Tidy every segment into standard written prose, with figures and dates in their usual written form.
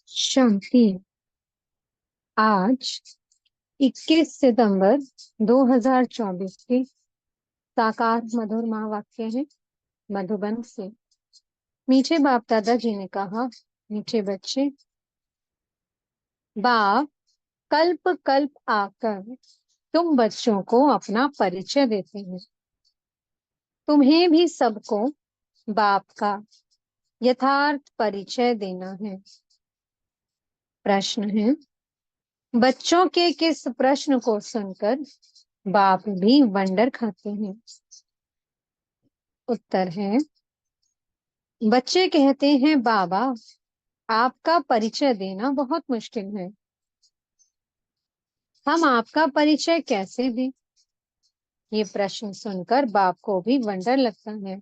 शांति। आज 21 सितंबर 2024 के साकार मधुर महावाक्य है मधुबन से। मीठे बाप दादाजी ने कहा, मीठे बच्चे, बाप कल्प कल्प आकर तुम बच्चों को अपना परिचय देते हैं। तुम्हें भी सबको बाप का यथार्थ परिचय देना है। प्रश्न है, बच्चों के किस प्रश्न को सुनकर बाप भी वंडर खाते हैं? उत्तर है, बच्चे कहते हैं, बाबा आपका परिचय देना बहुत मुश्किल है। हम आपका परिचय कैसे दें? ये प्रश्न सुनकर बाप को भी वंडर लगता है।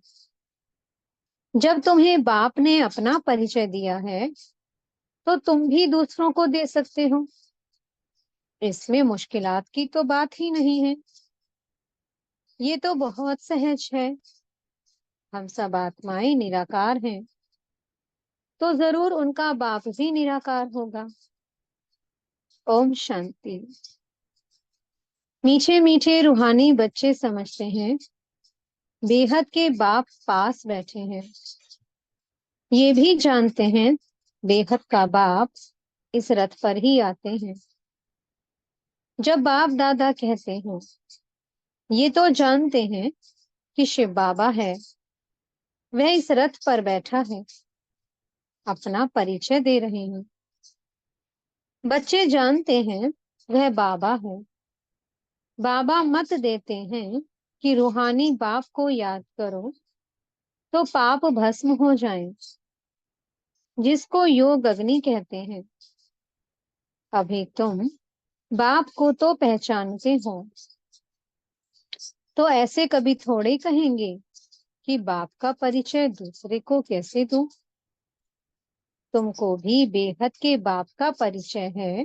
जब तुम्हें बाप ने अपना परिचय दिया है तो तुम भी दूसरों को दे सकते हो। इसमें मुश्किलात की तो बात ही नहीं है। ये तो बहुत सहज है। हम सब आत्माएं निराकार हैं, तो जरूर उनका बाप भी निराकार होगा। ओम शांति। मीठे मीठे रूहानी बच्चे समझते हैं बेहद के बाप पास बैठे हैं। ये भी जानते हैं बेहद का बाप इस रथ पर ही आते हैं। जब बाप दादा कहते हैं, ये तो जानते हैं कि शिव बाबा है, वह इस रथ पर बैठा है, अपना परिचय दे रहे हैं। बच्चे जानते हैं वह बाबा है। बाबा मत देते हैं कि रूहानी बाप को याद करो तो पाप भस्म हो जाएं, जिसको योग अग्नि कहते हैं। अभी तुम बाप को तो पहचानते हो, तो ऐसे कभी थोड़े कहेंगे कि बाप का परिचय दूसरे को कैसे दूं? तुमको भी बेहद के बाप का परिचय है,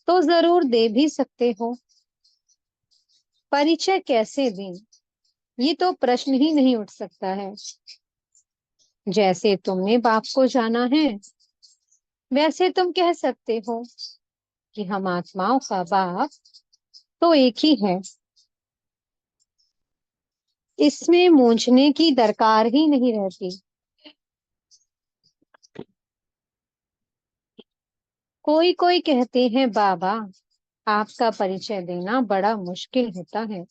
तो जरूर दे भी सकते हो। परिचय कैसे दें, ये तो प्रश्न ही नहीं उठ सकता है। जैसे तुमने बाप को जाना है, वैसे तुम कह सकते हो कि हम आत्माओं का बाप तो एक ही है। इसमें मूंझने की दरकार ही नहीं रहती। कोई कोई कहते हैं, बाबा आपका परिचय देना बड़ा मुश्किल होता है।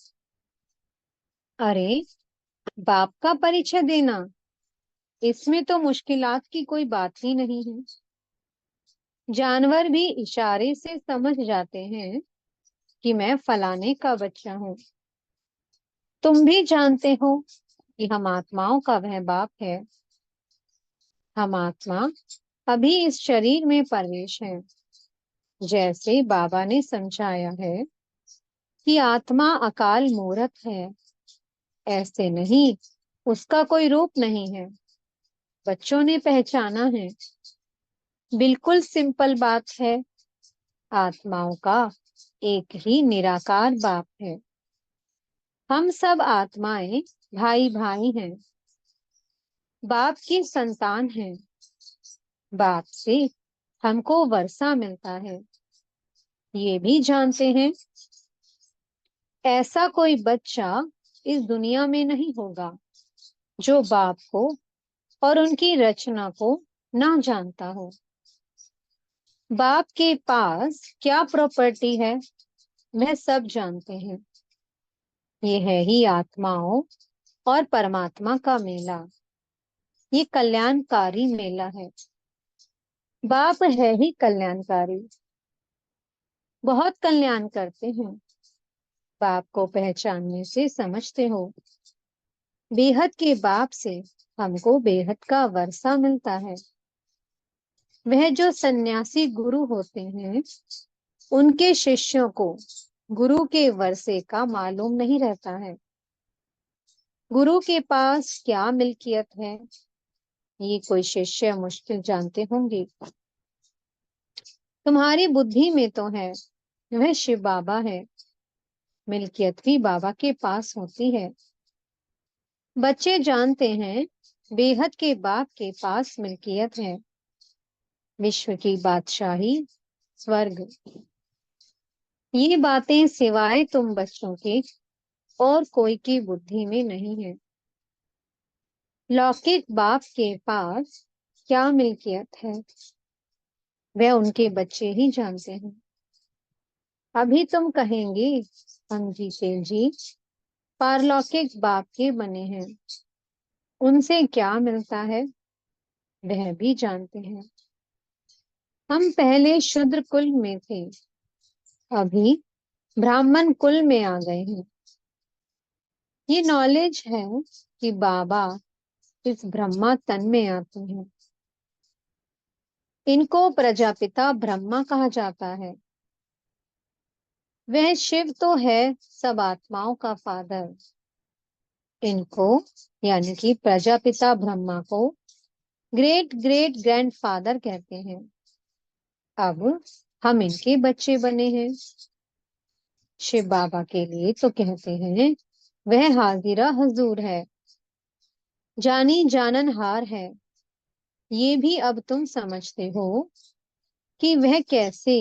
अरे, बाप का परिचय देना, इसमें तो मुश्किलात की कोई बात ही नहीं है। जानवर भी इशारे से समझ जाते हैं कि मैं फलाने का बच्चा हूँ। तुम भी जानते हो कि हम आत्माओं का वह बाप है। हम आत्मा अभी इस शरीर में प्रवेश है। जैसे बाबा ने समझाया है कि आत्मा अकाल मूर्त है, ऐसे नहीं, उसका कोई रूप नहीं है। बच्चों ने पहचाना है। बिल्कुल सिंपल बात है। आत्माओं का एक ही निराकार बाप है। हम सब आत्माएं भाई भाई हैं, बाप की संतान हैं। बाप से हमको वर्षा मिलता है। ये भी जानते हैं ऐसा कोई बच्चा इस दुनिया में नहीं होगा जो बाप को और उनकी रचना को ना जानता हो। बाप के पास क्या प्रॉपर्टी है, वह सब जानते हैं। ये है ही आत्माओं और परमात्मा का मेला। ये कल्याणकारी मेला है। बाप है ही कल्याणकारी, बहुत कल्याण करते हैं। बाप को पहचानने से समझते हो, बेहद के बाप से हमको बेहद का वर्षा मिलता है। वह जो सन्यासी गुरु होते हैं, उनके शिष्यों को गुरु के वर्षे का मालूम नहीं रहता है। गुरु के पास क्या मिल्कियत है, ये कोई शिष्य मुश्किल जानते होंगे। तुम्हारी बुद्धि में तो है, वह शिव बाबा है। मिल्कियत भी बाबा के पास होती है। बच्चे जानते हैं बेहद के बाप के पास मिल्कियत है। विश्व की बादशाही, स्वर्ग। ये बातें सिवाय तुम बच्चों के और कोई की बुद्धि में नहीं है। लौकिक बाप के पास क्या मिल्कियत है, वह उनके बच्चे ही जानते हैं। अभी तुम कहेंगे हम जीते जी पारलौकिक बाप के बने हैं, उनसे क्या मिलता है वह भी जानते हैं। हम पहले शूद्र कुल में थे, अभी ब्राह्मण कुल में आ गए हैं। ये नॉलेज है कि बाबा इस ब्रह्मा तन में आते हैं। इनको प्रजापिता ब्रह्मा कहा जाता है। वह शिव तो है सब आत्माओं का फादर। इनको यानी कि प्रजापिता ब्रह्मा को ग्रेट ग्रेट ग्रैंडफादर कहते हैं। अब हम इनके बच्चे बने हैं। शिव बाबा के लिए तो कहते हैं वह हाजिरा हजूर है, जानी जाननहार है। ये भी अब तुम समझते हो कि वह कैसे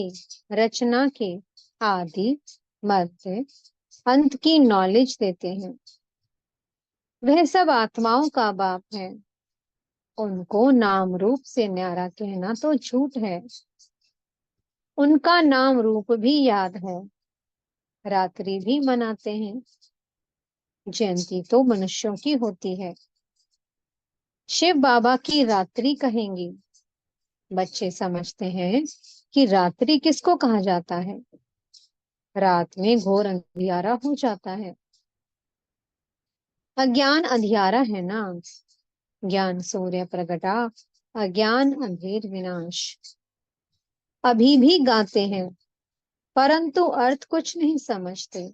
रचना के आदि मध्य अंत की नॉलेज देते हैं। वह सब आत्माओं का बाप है। उनको नाम रूप से न्यारा कहना तो झूठ है। उनका नाम रूप भी याद है, रात्रि भी मनाते हैं। जयंती तो मनुष्यों की होती है, शिव बाबा की रात्रि कहेंगी। बच्चे समझते हैं कि रात्रि किसको कहा जाता है। रात में घोर अंधियारा हो जाता है। अज्ञान अंधियारा है ना। ज्ञान सूर्य प्रगटा, अज्ञान अंधेर विनाश। अभी भी गाते हैं परंतु अर्थ कुछ नहीं समझते।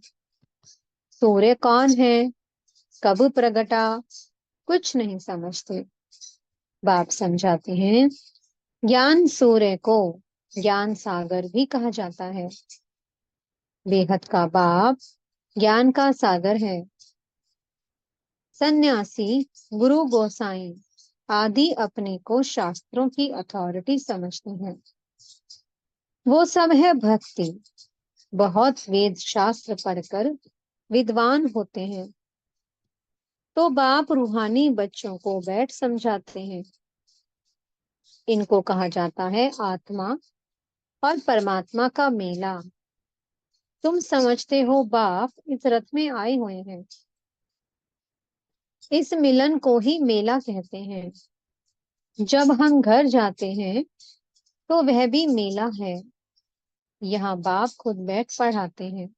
सूर्य कौन है, कब प्रगटा, कुछ नहीं समझते। बाप समझाते हैं ज्ञान सूर्य को ज्ञान सागर भी कहा जाता है। बेहद का बाप ज्ञान का सागर है। सन्यासी, गुरु गोसाई आदि अपने को शास्त्रों की अथॉरिटी समझते हैं। वो सब है भक्ति, बहुत वेद शास्त्र पढ़कर विद्वान होते हैं। तो बाप रूहानी बच्चों को बैठ समझाते हैं। इनको कहा जाता है आत्मा और परमात्मा का मेला। तुम समझते हो बाप इस रथ में आए हुए हैं। इस मिलन को ही मेला कहते हैं। जब हम घर जाते हैं तो वह भी मेला है। यहाँ बाप खुद बैठ पढ़ाते हैं।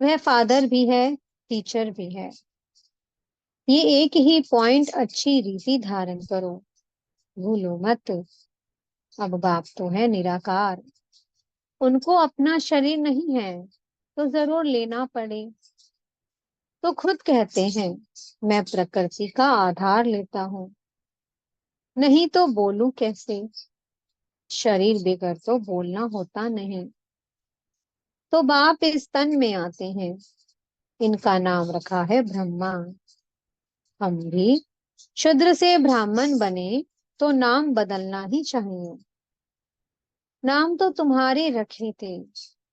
वह फादर भी है, टीचर भी है। ये एक ही पॉइंट अच्छी रीति धारण करो, भूलो मत। अब बाप तो है निराकार, उनको अपना शरीर नहीं है तो जरूर लेना पड़े तो खुद कहते हैं मैं प्रकृति का आधार लेता हूँ, नहीं तो बोलूं कैसे। शरीर बेगर तो बोलना होता नहीं। तो बाप इस तन में आते हैं। इनका नाम रखा है ब्रह्मा। हम भी शूद्र से ब्राह्मण बने तो नाम बदलना ही चाहिए। नाम तो तुम्हारे रखे थे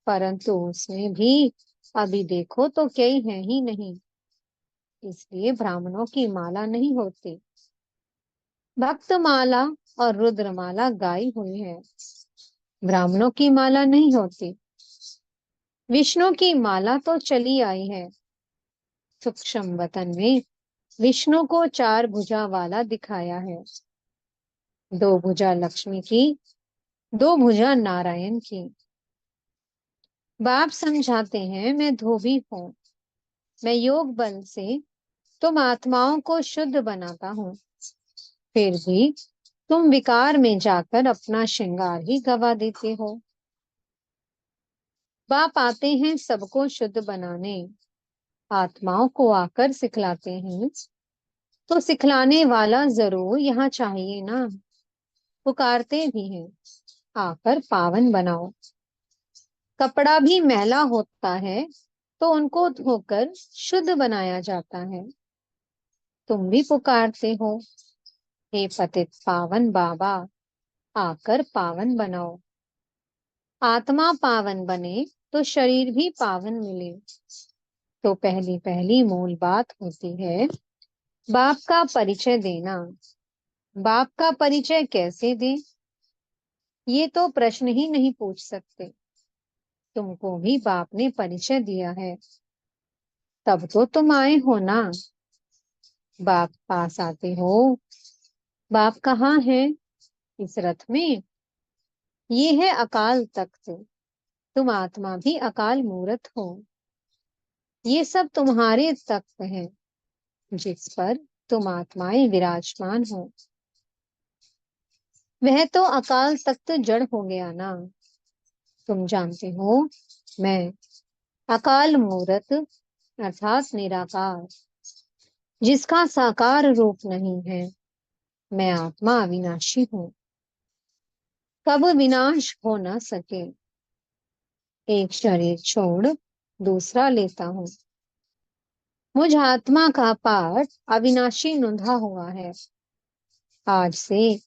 परंतु उसमें भी अभी देखो तो कई है ही नहीं। इसलिए ब्राह्मणों की माला नहीं होती। भक्त माला और रुद्र माला गाई हुई है, ब्राह्मणों की माला नहीं होती। विष्णु की माला तो चली आई है। सूक्ष्म वतन में विष्णु को चार भुजा वाला दिखाया है। दो भुजा लक्ष्मी की, दो भुजा नारायण की। बाप समझाते हैं मैं धोबी हूँ। मैं योग बल से तुम आत्माओं को शुद्ध बनाता हूँ, फिर भी तुम विकार में जाकर अपना श्रृंगार ही गवा देते हो। बाप आते हैं सबको शुद्ध बनाने। आत्माओं को आकर सिखलाते हैं तो सिखलाने वाला जरूर यहाँ चाहिए ना। पुकारते भी हैं आकर पावन बनाओ। कपड़ा भी मैला होता है तो उनको धोकर शुद्ध बनाया जाता है। तुम भी पुकारते हो हे पतित पावन बाबा, आकर पावन बनाओ। आत्मा पावन बने तो शरीर भी पावन मिले। तो पहली पहली मूल बात होती है बाप का परिचय देना। बाप का परिचय कैसे दें, ये तो प्रश्न ही नहीं पूछ सकते। तुमको भी बाप ने परिचय दिया है, तब तो तुम आए हो ना। बाप पास आते हो। बाप कहाँ है? इस रथ में। ये है अकाल तख्त। तुम आत्मा भी अकाल मूरत हो। ये सब तुम्हारे तख्त हैं जिस पर तुम आत्माएं विराजमान हो। वह तो अकाल तख्त जड़ हो गया ना। तुम जानते हो मैं अकाल मूरत अर्थात निराकार, जिसका साकार रूप नहीं है। मैं आत्मा अविनाशी हूँ, कब विनाश हो न सके। एक शरीर छोड़ दूसरा लेता हूँ। मुझ आत्मा का पाठ अविनाशी नुंधा हुआ है। आज से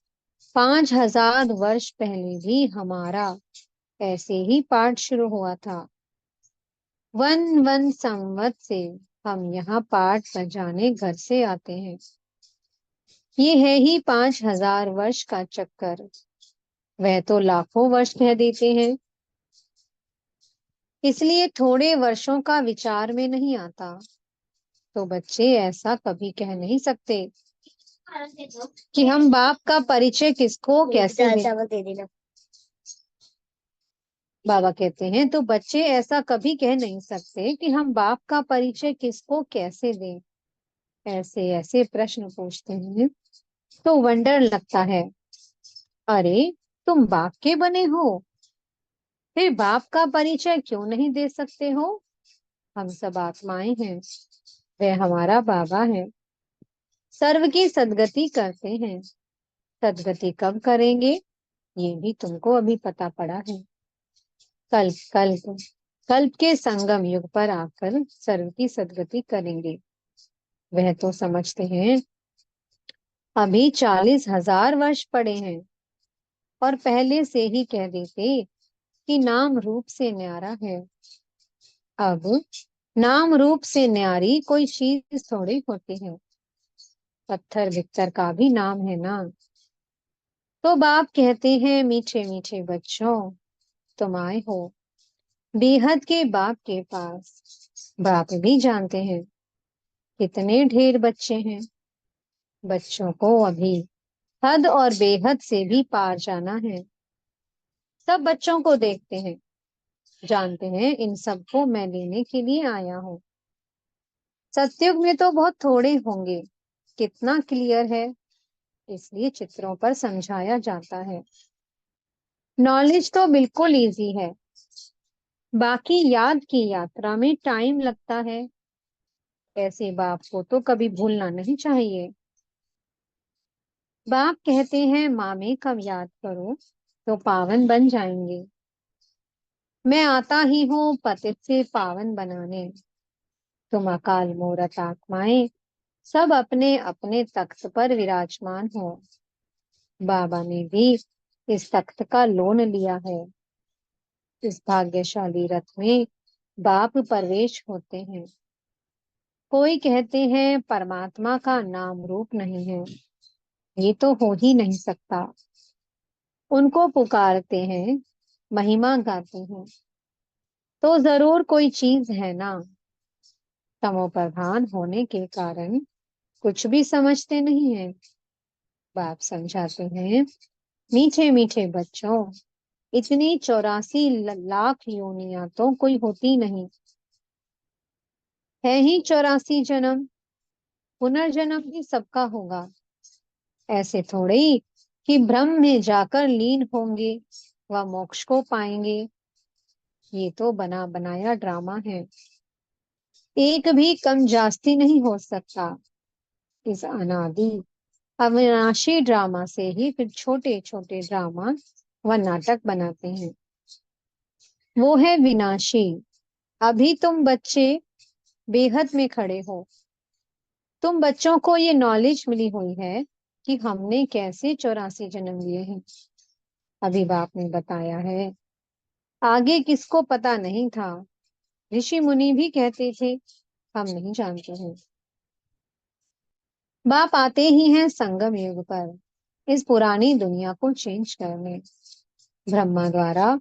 5000 वर्ष पहले भी हमारा ऐसे ही पाठ शुरू हुआ था। वन वन संवत से हम यहाँ पाठ सजाने घर से आते हैं। ये है ही 5000 वर्ष का चक्कर। वह तो लाखों वर्ष कह देते हैं, इसलिए थोड़े वर्षों का विचार में नहीं आता। तो बच्चे ऐसा कभी कह नहीं सकते कि हम बाप का परिचय किसको कैसे दें। बाबा कहते हैं तो बच्चे ऐसा कभी कह नहीं सकते कि हम बाप का परिचय किसको कैसे दें। ऐसे ऐसे प्रश्न पूछते हैं तो वंडर लगता है। अरे, तुम बाप के बने हो, फिर बाप का परिचय क्यों नहीं दे सकते हो? हम सब आत्माएं हैं, वह हमारा बाबा है। सर्व की सदगति करते हैं। सदगति कब करेंगे, ये भी तुमको अभी पता पड़ा है। कल्प कल्प कल्प के संगम युग पर आकर सर्व की सदगति करेंगे। वह तो समझते हैं अभी 40,000 वर्ष पड़े हैं, और पहले से ही कह देते कि नाम रूप से न्यारा है। अब नाम रूप से न्यारी कोई चीज थोड़ी होती है। पत्थर बित्तर का भी नाम है ना। तो बाप कहते हैं मीठे मीठे बच्चों, तुम आए हो बेहद के बाप के पास। बाप भी जानते हैं कितने ढेर बच्चे हैं। बच्चों को अभी हद और बेहद से भी पार जाना है। सब बच्चों को देखते हैं, जानते हैं इन सबको मैं लेने के लिए आया हूँ। सतयुग में तो बहुत थोड़े होंगे, कितना क्लियर है, इसलिए चित्रों पर समझाया जाता है। नॉलेज तो बिल्कुल इजी है, बाकी याद की यात्रा में टाइम लगता है। ऐसे बाप को तो कभी भूलना नहीं चाहिए। बाप कहते हैं माँ में कब याद करो तो पावन बन जाएंगे। मैं आता ही हूँ पतित से पावन बनाने। तुम अकाल मूरत आत्माएं सब अपने अपने तख्त पर विराजमान हो। बाबा ने भी इस तख्त का लोन लिया है। इस भाग्यशाली रथ में बाप प्रवेश होते हैं। कोई कहते हैं परमात्मा का नाम रूप नहीं है, ये तो हो ही नहीं सकता। उनको पुकारते हैं, महिमा गाते हैं, तो जरूर कोई चीज है ना। तमो प्रधान होने के कारण कुछ भी समझते नहीं है। बाप समझाते हैं मीठे मीठे बच्चों, इतनी 84 लाख योनियां तो कोई होती नहीं है। ही 84 जन्म, पुनर्जन्म भी सबका होगा। ऐसे थोड़े ही कि ब्रह्म में जाकर लीन होंगे व मोक्ष को पाएंगे। ये तो बना बनाया ड्रामा है, एक भी कम जास्ती नहीं हो सकता। इस अनादि अविनाशी ड्रामा से ही फिर छोटे छोटे ड्रामा व नाटक बनाते हैं। वो है विनाशी। अभी तुम बच्चे बेहद में खड़े हो। तुम बच्चों को ये नॉलेज मिली हुई है कि हमने कैसे 84 जन्म लिए हैं। अभी बाप ने बताया है, आगे किसको पता नहीं था। ऋषि मुनि भी कहते थे, हम नहीं जानते हैं। बाप आते ही हैं संगम युग पर, इस पुरानी दुनिया को चेंज करने। ब्रह्मा द्वारा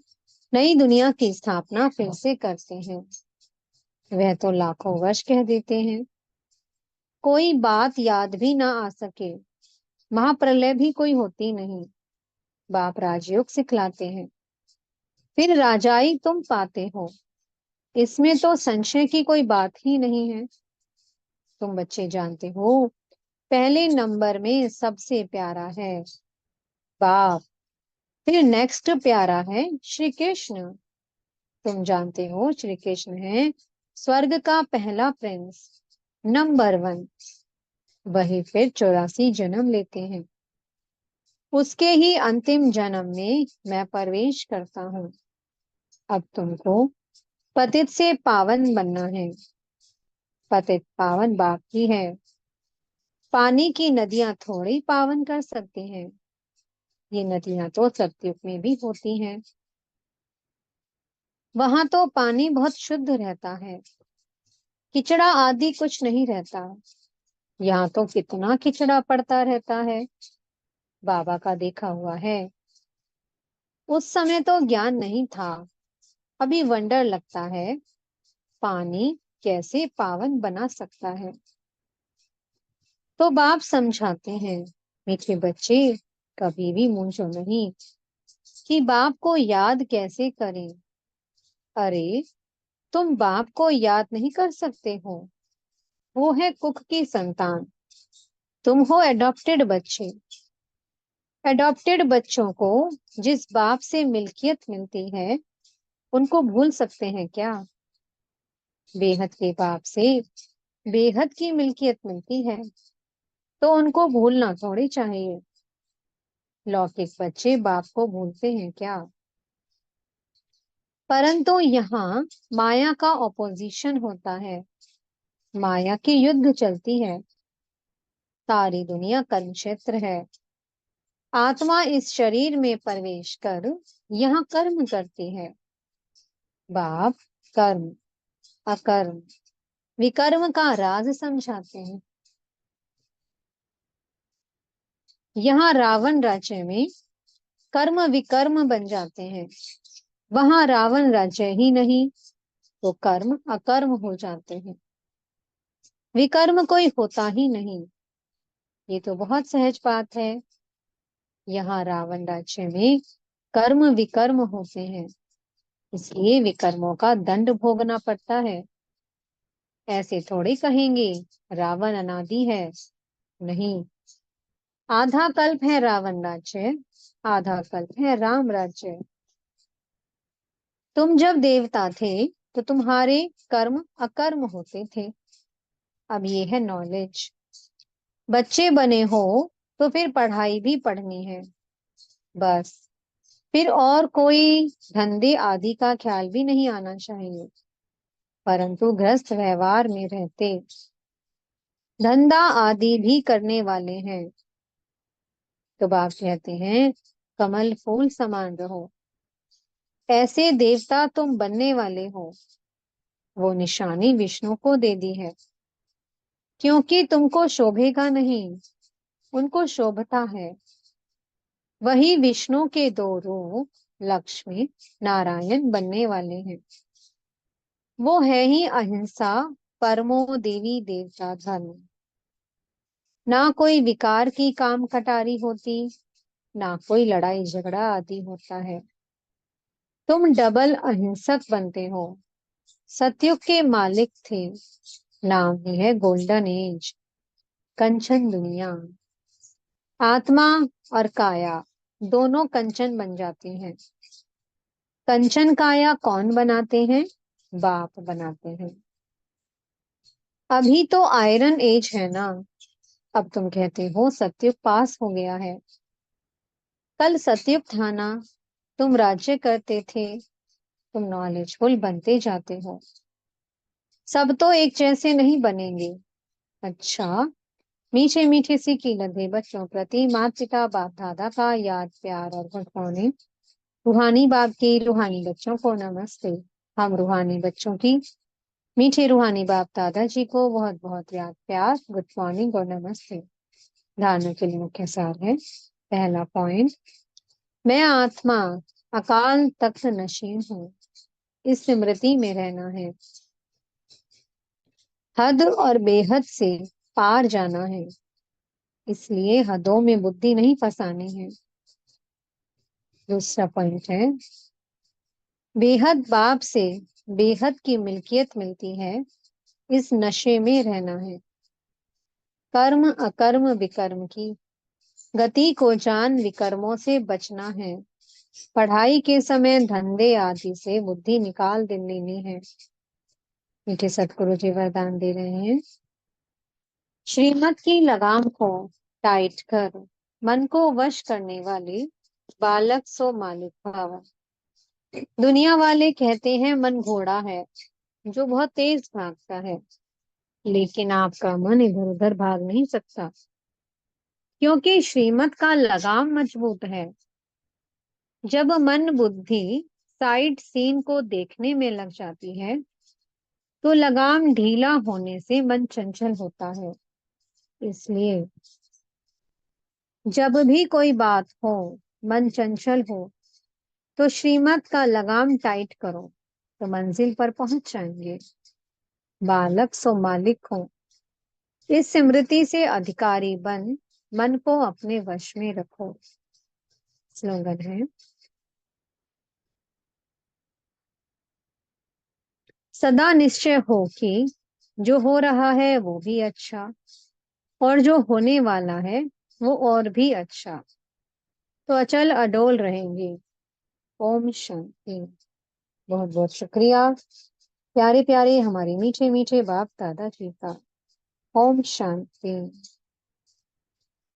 नई दुनिया की स्थापना फिर से करते हैं। वह तो लाखों वर्ष कह देते हैं, कोई बात याद भी ना आ सके। महाप्रलय भी कोई होती नहीं। बाप राजयोग सिखलाते हैं, फिर राजाई तुम पाते हो। इसमें तो संशय की कोई बात ही नहीं है। तुम बच्चे जानते हो, पहले नंबर में सबसे प्यारा है बाप, फिर नेक्स्ट प्यारा है श्री कृष्ण। तुम जानते हो श्री कृष्ण है स्वर्ग का पहला प्रिंस, नंबर वन। वही फिर 84 जन्म लेते हैं। उसके ही अंतिम जन्म में मैं प्रवेश करता हूँ। अब तुमको पतित से पावन बनना है। पतित पावन बाप ही है। पानी की नदियां थोड़ी पावन कर सकती हैं। ये नदियां तो सतयुग में भी होती हैं। वहां तो पानी बहुत शुद्ध रहता है, किचड़ा आदि कुछ नहीं रहता। यहाँ तो कितना किचड़ा पड़ता रहता है, बाबा का देखा हुआ है। उस समय तो ज्ञान नहीं था। अभी वंडर लगता है, पानी कैसे पावन बना सकता है। तो बाप समझाते हैं, मीठे बच्चे कभी भी मूंझो नहीं कि बाप को याद कैसे करें। अरे, तुम बाप को याद नहीं कर सकते हो, वो है कुख की संतान। तुम हो एडॉप्टेड बच्चे। एडॉप्टेड बच्चों को जिस बाप से मिल्कियत मिलती है, उनको भूल सकते हैं क्या? बेहद के बाप से बेहद की मिल्कियत मिलती है, तो उनको भूलना थोड़ी चाहिए। लौकिक बच्चे बाप को भूलते हैं क्या? परंतु यहाँ माया का ऑपोजिशन होता है। माया की युद्ध चलती है। सारी दुनिया कर्म क्षेत्र है। आत्मा इस शरीर में प्रवेश कर यहाँ कर्म करती है। बाप कर्म अकर्म विकर्म का राज समझाते हैं। यहाँ रावण राज्य में कर्म विकर्म बन जाते हैं। वहां रावण राज्य ही नहीं, तो कर्म अकर्म हो जाते हैं। विकर्म कोई होता ही नहीं, ये तो बहुत सहज बात है। यहाँ रावण राज्य में कर्म विकर्म होते हैं, इसलिए विकर्मों का दंड भोगना पड़ता है। ऐसे थोड़ी कहेंगे रावण अनादि है, नहीं। आधा कल्प है रावण राज्य, आधा कल्प है राम राज्य। तुम जब देवता थे तो तुम्हारे कर्म अकर्म होते थे। अब ये है नॉलेज। बच्चे बने हो तो फिर पढ़ाई भी पढ़नी है, बस। फिर और कोई धंधे आदि का ख्याल भी नहीं आना चाहिए। परंतु गृहस्थ व्यवहार में रहते धंधा आदि भी करने वाले हैं, तो बाप कहते हैं कमल फूल समान रहो। ऐसे देवता तुम बनने वाले हो। वो निशानी विष्णु को दे दी है, क्योंकि तुमको शोभेगा नहीं, उनको शोभता है। वही विष्णु के दो रूप लक्ष्मी नारायण बनने वाले हैं। वो है ही अहिंसा, परमो देवी देवता धर्म। ना कोई विकार की काम कटारी होती, ना कोई लड़ाई झगड़ा आदि होता है। तुम डबल अहिंसक बनते हो। सतयुग के मालिक थे, नाम ही है गोल्डन एज, कंचन दुनिया। आत्मा और काया दोनों कंचन बन जाती हैं। कंचन काया कौन बनाते हैं? बाप बनाते हैं। अभी तो आयरन एज है ना। अब तुम कहते हो सतयुग पास हो गया है। कल सतयुग था ना, तुम राज्य करते थे। तुम नॉलेजफुल बनते जाते हो। सब तो एक जैसे नहीं बनेंगे। अच्छा, मीठे मीठे सी की लदे बच्चों प्रति माता पिता बाप दादा का याद प्यार और भटकौने रूहानी बाप के रूहानी बच्चों को नमस्ते। हम रूहानी बच्चों की मीठे रूहानी बाप दादाजी को बहुत बहुत याद प्यार, गुड मॉर्निंग और नमस्ते। धारणा के लिए मुख्य सार है। पहला पॉइंट, मैं आत्मा अकाल तख्त नशीन हूँ, इस स्मृति में रहना है। हद और बेहद से पार जाना है, इसलिए हदों में बुद्धि नहीं फंसानी है। दूसरा पॉइंट है, बेहद बाप से बेहद की मिल्कियत मिलती है, इस नशे में रहना है। कर्म अकर्म विकर्म की गति को जान विकर्मों से बचना है। पढ़ाई के समय धंधे आदि से बुद्धि निकाल लेनी है। मीठे सतगुरु जी वरदान दे रहे हैं। श्रीमत की लगाम को टाइट कर मन को वश करने वाले बालक सो मालिक भावा। दुनिया वाले कहते हैं मन घोड़ा है जो बहुत तेज भागता है, लेकिन आपका मन इधर उधर भाग नहीं सकता, क्योंकि श्रीमत का लगाम मजबूत है। जब मन बुद्धि साइड सीन को देखने में लग जाती है, तो लगाम ढीला होने से मन चंचल होता है। इसलिए जब भी कोई बात हो, मन चंचल हो, तो श्रीमत का लगाम टाइट करो, तो मंजिल पर पहुंच जाएंगे। बालक सो मालिक हो, इस स्मृति से अधिकारी बन मन को अपने वश में रखो। स्लोगन है, सदा निश्चय हो कि जो हो रहा है वो भी अच्छा, और जो होने वाला है वो और भी अच्छा, तो अचल अडोल रहेंगे। ओम शांति। बहुत बहुत शुक्रिया प्यारे प्यारे हमारे मीठे मीठे बाप दादा जी का। ओम शांति।